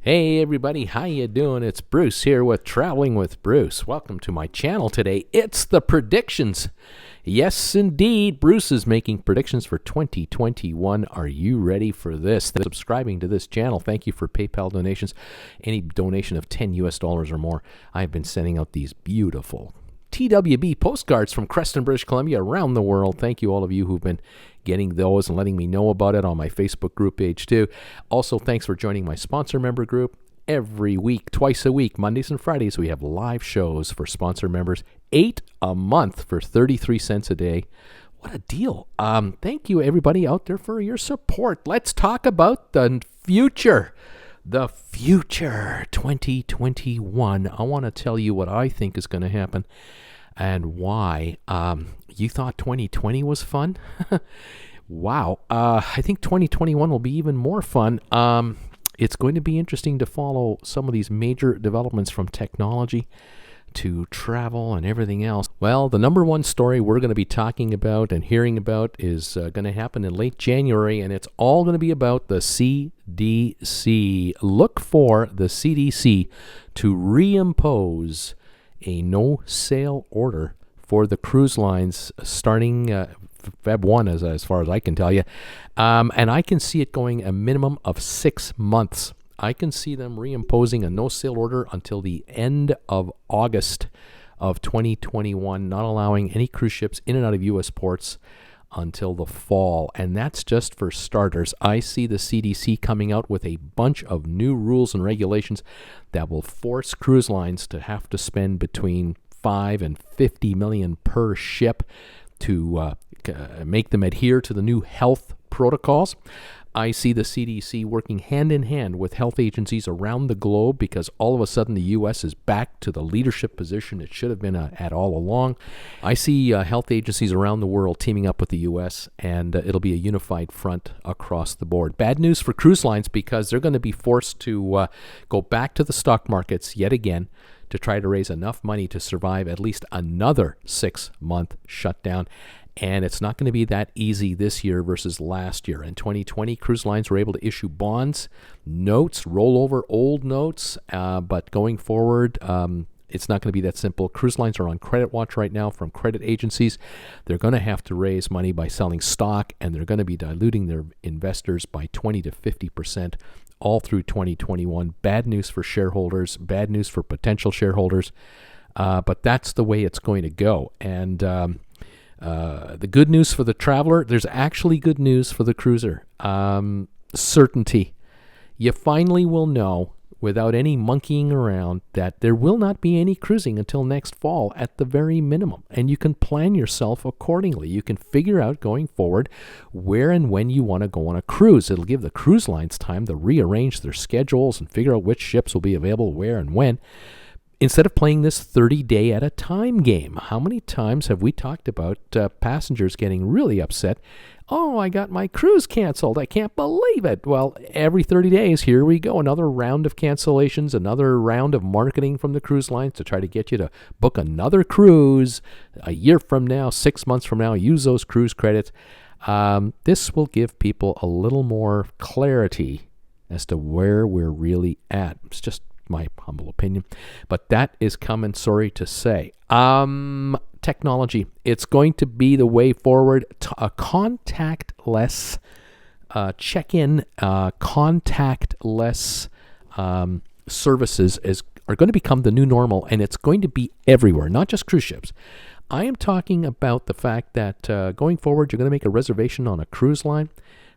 Hey everybody, how you doing? It's Bruce here with Traveling with Bruce. Welcome to my channel today. It's the predictions. Yes, indeed, Bruce is making predictions for 2021. Are you ready for this? Subscribing to this channel, thank you for PayPal donations. Any donation of $10 or more, I've been sending out these beautiful TWB postcards from Creston, British Columbia around the world. Thank you all of you who've been getting those and letting me know about it on my Facebook group page too. Also, thanks for joining my sponsor member group. Every week, twice a week, Mondays and Fridays, we have live shows for sponsor members. 8 a month for 33 cents a day. What a deal. Thank you everybody out there for your support. Let's talk about the future. The future 2021. I want to tell you what I think is going to happen and why. You thought 2020 was fun? Wow. I think 2021 will be even more fun. It's going to be interesting to follow some of these major developments from technology to travel and everything else. Well, the number one story we're going to be talking about and hearing about is going to happen in late January, and it's all going to be about the CDC. Look for the CDC to reimpose a no-sail order for the cruise lines starting Feb 1, as far as I can tell you. And I can see it going a minimum of 6 months. I can see them reimposing a no-sail order until the end of August of 2021, not allowing any cruise ships in and out of U.S. ports until the fall. And that's just for starters. I see the CDC coming out with a bunch of new rules and regulations that will force cruise lines to have to spend between $5 and $50 million per ship to make them adhere to the new health protocols. I see the CDC working hand in hand with health agencies around the globe because all of a sudden the U.S. is back to the leadership position it should have been at all along. I see health agencies around the world teaming up with the U.S. and it'll be a unified front across the board. Bad news for cruise lines because they're going to be forced to go back to the stock markets yet again to try to raise enough money to survive at least another 6-month shutdown. And it's not going to be that easy this year versus last year. In 2020, cruise lines were able to issue bonds, notes, roll over old notes. But going forward, it's not going to be that simple. Cruise lines are on credit watch right now from credit agencies. They're going to have to raise money by selling stock, and they're going to be diluting their investors by 20 to 50% all through 2021. Bad news for shareholders, bad news for potential shareholders. But that's the way it's going to go. And the good news for the traveler, there's actually good news for the cruiser. Certainty. You finally will know without any monkeying around that there will not be any cruising until next fall at the very minimum. And you can plan yourself accordingly. You can figure out going forward where and when you want to go on a cruise. It'll give the cruise lines time to rearrange their schedules and figure out which ships will be available where and when, instead of playing this 30-day at a time game. How many times have we talked about passengers getting really upset? Oh, I got my cruise canceled. I can't believe it. Well, every 30 days, here we go. Another round of cancellations, another round of marketing from the cruise lines to try to get you to book another cruise a year from now, 6 months from now. Use those cruise credits. This will give people a little more clarity as to where we're really at. It's just my humble opinion, but that is coming, sorry to say. Technology, it's going to be the way forward. A contactless check-in, contactless services are going to become the new normal, and it's going to be everywhere, not just cruise ships. I am talking about the fact that going forward, you're going to make a reservation on a cruise line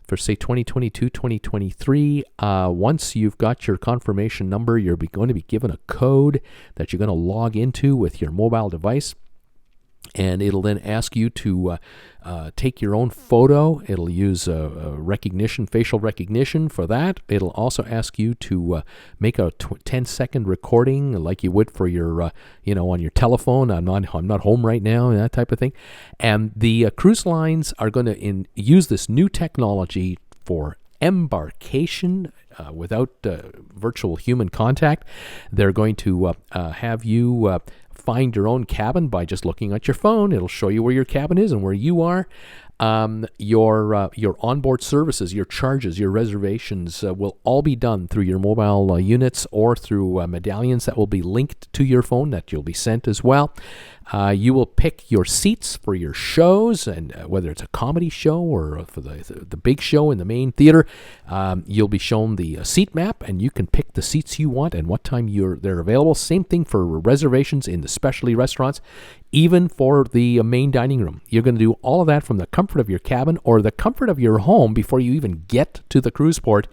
for, say, 2022, 2023. Once you've got your confirmation number, you're going to be given a code that you're going to log into with your mobile device. And it'll then ask you to take your own photo. It'll use recognition, facial recognition for that. It'll also ask you to make a 10-second recording like you would for your, on your telephone. I'm not home right now, and that type of thing. And the cruise lines are going to use this new technology for embarkation without virtual human contact. They're going to have you find your own cabin by just looking at your phone. It'll show you where your cabin is and where you are. Your onboard services, your charges, your reservations will all be done through your mobile units or through medallions that will be linked to your phone that you'll be sent as well. You will pick your seats for your shows, and whether it's a comedy show or for the big show in the main theater, you'll be shown the seat map, and you can pick the seats you want and what time they're available. Same thing for reservations in the specialty restaurants, even for the main dining room. You're going to do all of that from the comfort of your cabin or the comfort of your home before you even get to the cruise port.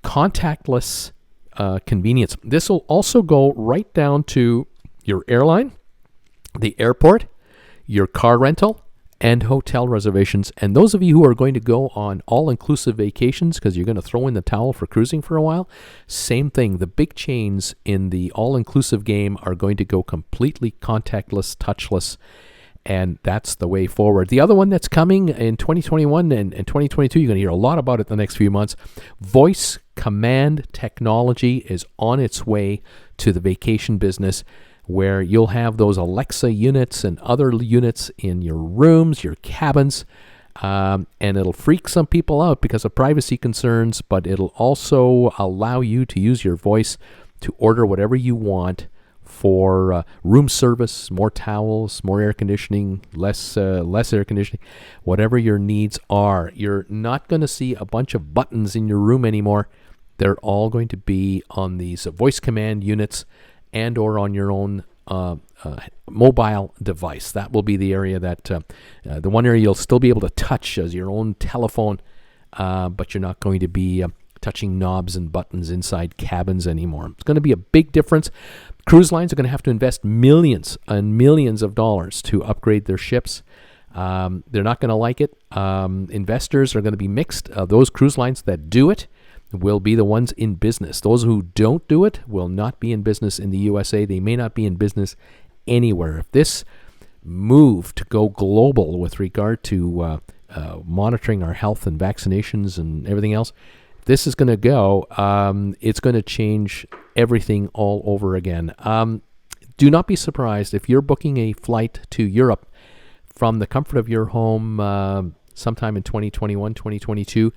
Contactless convenience. This will also go right down to your airline, the airport, your car rental, and hotel reservations. And those of you who are going to go on all-inclusive vacations because you're going to throw in the towel for cruising for a while, same thing. The big chains in the all-inclusive game are going to go completely contactless, touchless, and that's the way forward. The other one that's coming in 2021 and 2022, you're going to hear a lot about it the next few months. Voice command technology is on its way to the vacation business, where you'll have those Alexa units and other units in your rooms, your cabins, and it'll freak some people out because of privacy concerns, but it'll also allow you to use your voice to order whatever you want for room service, more towels, more air conditioning, less air conditioning, whatever your needs are. You're not going to see a bunch of buttons in your room anymore. They're all going to be on these voice command units and or on your own mobile device. That will be the area that, the one area you'll still be able to touch as your own telephone, but you're not going to be touching knobs and buttons inside cabins anymore. It's going to be a big difference. Cruise lines are going to have to invest millions and millions of dollars to upgrade their ships. They're not going to like it. Investors are going to be mixed. Those cruise lines that do it will be the ones in business. Those who don't do it will not be in business in the USA. They may not be in business anywhere. If this move to go global with regard to monitoring our health and vaccinations and everything else, if this is going to go, it's going to change everything all over again. Do not be surprised if you're booking a flight to Europe from the comfort of your home sometime in 2021, 2022.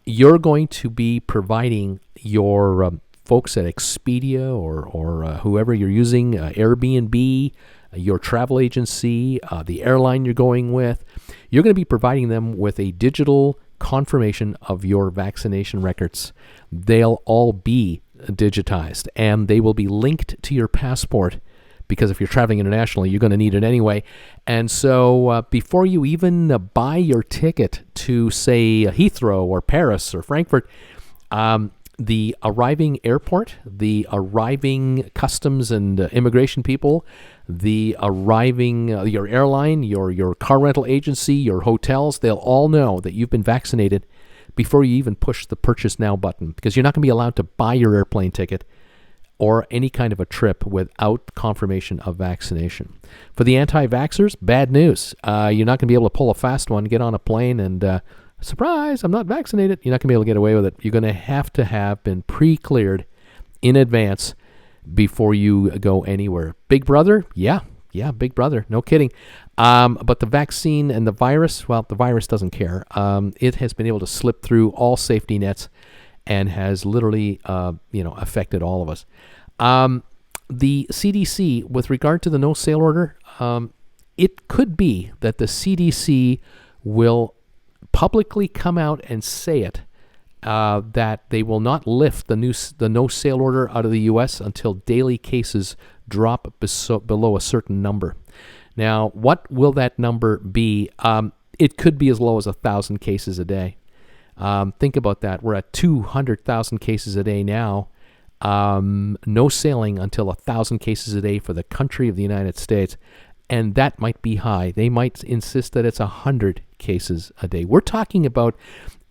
You're going to be providing your folks at Expedia or whoever you're using, Airbnb, your travel agency, the airline you're going with. You're going to be providing them with a digital confirmation of your vaccination records. They'll all be digitized, and they will be linked to your passport, because if you're traveling internationally, you're going to need it anyway. And so before you even buy your ticket to, say, Heathrow or Paris or Frankfurt, the arriving airport, the arriving customs and immigration people, the arriving your airline, your car rental agency, your hotels, they'll all know that you've been vaccinated before you even push the Purchase Now button, because you're not going to be allowed to buy your airplane ticket or any kind of a trip without confirmation of vaccination. For the anti-vaxxers, bad news. You're not going to be able to pull a fast one, get on a plane, and surprise, I'm not vaccinated. You're not going to be able to get away with it. You're going to have been pre-cleared in advance before you go anywhere. Big Brother? Yeah, Big Brother. No kidding. But the vaccine and the virus, well, the virus doesn't care. It has been able to slip through all safety nets and has literally, affected all of us. The CDC, with regard to the no sale order, it could be that the CDC will publicly come out and say it, that they will not lift the no sale order out of the U.S. until daily cases drop below a certain number. Now, what will that number be? It could be as low as 1,000 cases a day. Think about that. We're at 200,000 cases a day now. No sailing until 1,000 cases a day for the country of the United States. And that might be high. They might insist that it's 100 cases a day. We're talking about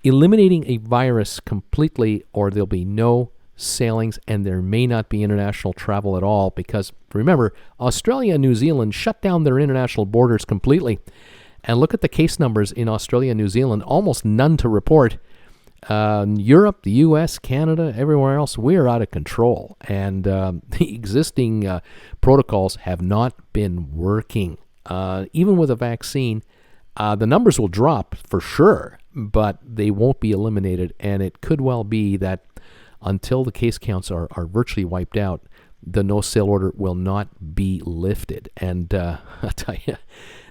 eliminating a virus completely, or there'll be no sailings, and there may not be international travel at all, because remember, Australia and New Zealand shut down their international borders completely. And look at the case numbers in Australia and New Zealand, almost none to report. Europe, the U.S., Canada, everywhere else, we're out of control. And the existing protocols have not been working. Even with a vaccine, The numbers will drop for sure, but they won't be eliminated. And it could well be that until the case counts are virtually wiped out, the no-sale order will not be lifted. And I'll tell you,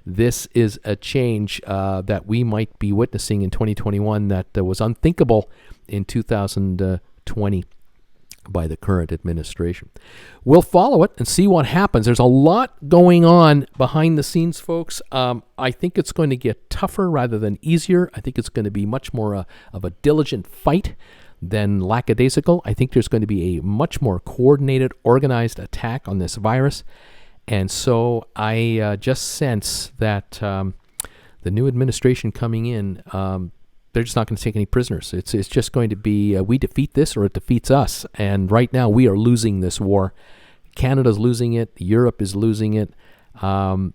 this is a change that we might be witnessing in 2021 that was unthinkable in 2020 by the current administration. We'll follow it and see what happens. There's a lot going on behind the scenes, folks. I think it's going to get tougher rather than easier. I think it's going to be much more of a diligent fight than lackadaisical. I think there's going to be a much more coordinated, organized attack on this virus. And so I just sense that the new administration coming in, they're just not going to take any prisoners. It's just going to be we defeat this or it defeats us. And right now we are losing this war. Canada's losing it. Europe is losing it.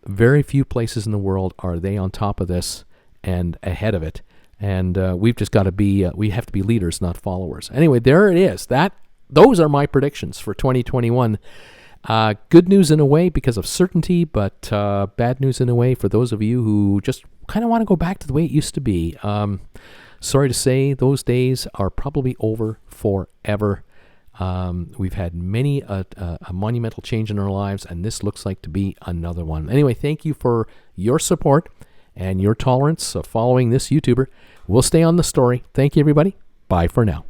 Very few places in the world are they on top of this and ahead of it. And we've just got to be, we have to be leaders, not followers. Anyway, there it is. Those are my predictions for 2021. Good news in a way because of certainty, but bad news in a way for those of you who just kind of want to go back to the way it used to be. Sorry to say, those days are probably over forever. We've had many a monumental change in our lives, and this looks like to be another one. Anyway, thank you for your support and your tolerance of following this YouTuber. We'll stay on the story. Thank you, everybody. Bye for now.